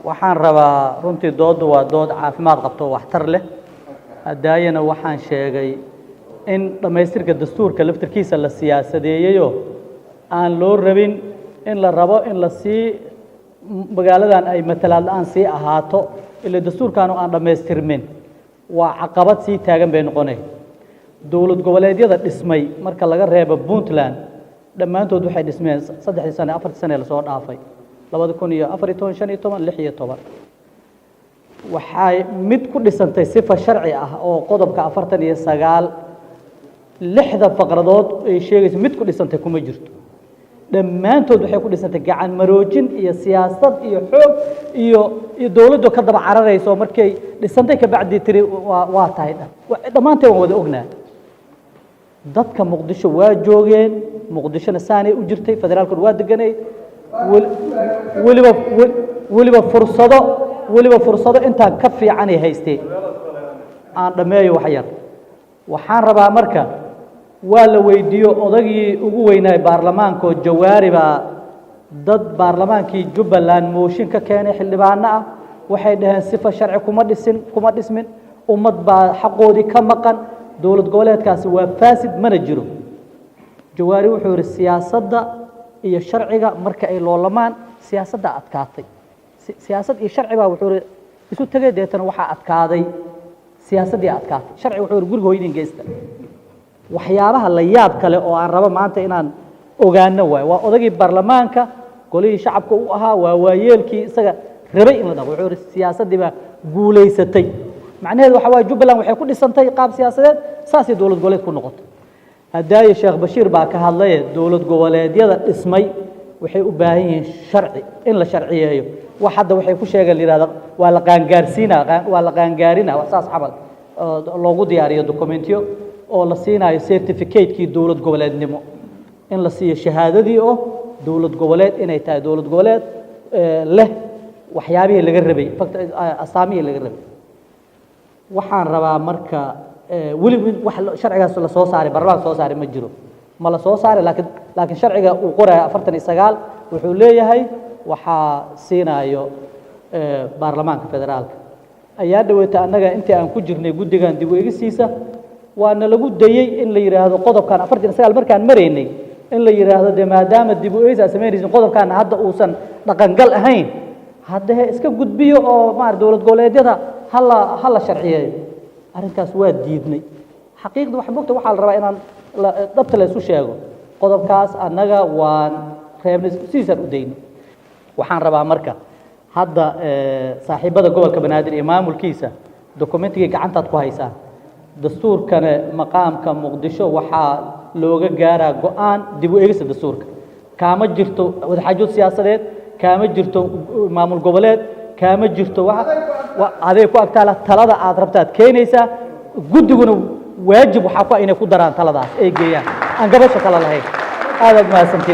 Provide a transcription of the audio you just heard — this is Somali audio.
waxaan rabaa runtii dooddu waa dood caafimaad qabto waxtar leh hadaayana waxaan sheegay in dhamaystirka dastuurka laftirkiisa la siyaasadeeyo aan loo rabin in la rabo in la sii magaaladan ay matalaad aan sii ahaato ilaa dastuurkaanu aan dhamaystirmin waa caqabad sii taagan bay noqonay dawlad goboleedyada dhismay marka laga reebo Puntland dhammaantood waxay dhismeen 3 sano 4 sano la soo dhaafay 2014 15 waxay mid ku dhisantay sifa sharci ah oo qodobka 49 lixda faqradood ay sheegayso mid ku dhisantay kuma jirto dhammaantood waxay ku dhisantay gacan maroojin iyo siyaasad iyo xoog iyo dawladdu ka daba cararayso markay dhisantay ka bacdi tiri waa tahay dhammaanteen wada ognaa dadka muqdisho waa joogeen muqdishona saanay u jirtay federaalku waa deganay waliba fursado inta ka fiican ay haystay aan dhameeyo wax yar waxaan rabaa marka waa la weydiiyo odagii ugu weynaay baarlamaanka Jawaariba dad baarlamaankii Jubbaland mooshin ka keenay xildhibaano ah waxay dhaheen sifa sharci kuma dhismin ummad baa xaqoodii ka maqan dawlad goboleedkaasi waa faasid mana jiro Jawaari wuxuu yiri siyaasadda iyo sharciga marka ay loolamaan siyaasadda adkaatay siyaasad iyo sharciga wuxuu yiri isu tagay deetan waxa adkaaday siyaasadii adkaatay sharci wuxuu yiri guriga hooyadin geesta waxyaabaha la yaab kale oo aan rabo maanta inaan ogaano waa odagii baarlamaanka golihii shacabka uu ahaa waa waayeelkii isaga rabay in la dhago wuxuu yiri siyaasadii baa guuleysatay macnaheedu waxa waa Jubbaland waxay ku dhisantay qaab siyaasadeed saasi dawlad goboleed ku noqotay hadaaya Sheekh Bashiir baa ka hadlay dawlad goboleedyada dhismay waxay u baahan yihiin sharci in la sharciyeeyo wax hadda waxay ku sheegeen liiraada waa la qaangaarina waa saas xabal loogu diyaariyo dokumentiyo oo la siinayo certificate-kii dawlad goboleednimo in la siiyo shahaadadii oo dawlad goboleed inay tahay dawlad goboleed leh waxyaabihii laga rabay asaamihii laga rabay waxaan rabaa marka wali wax sharcigaas la soo saaray baarlamaanka soo saaray ma jiro ma la soo saaray laakiin sharciga uu qoray 49 wuxuu leeyahay waxa siinayo baarlamaanka federaalka ayaa dhaweeta anaga intii aan ku jirnay gudigan dib u eegisiisa waana lagu dayay in la yiraahdo qodobkan 49 markaan mareynay in la yiraahdo maadaama dib u eegis sameeyay qodobkan hadda uusan dhaqan gal ahayn hadda iska gudbiyo oo maar dawlad goboleedyada hala sharciyeeyo arrinkaas waa diidnay xaqiiqdu waxa moogta waxa la rabaa inaan dabta la isu sheego qodobkaas anaga waan reebnay siisan u deynay waxaan rabaa marka hadda saaxiibada gobolka Banaadir iyo maamulkiisa dokumentiga gacantaad ku haysaan dastuurkana maqaamka Muqdisho waxa looga gaaraa go'aan dib u eegista dastuurka kaama jirto wada xajood siyaasadeed kaama jirto maamul goboleed kaama jirto adeeg ku agtaala talada aad rabtaad keenaysa gudiguna waajib waxa ku inay ku daraan taladaas ay geeyaan aan gabasho kala lahayn aad ma santii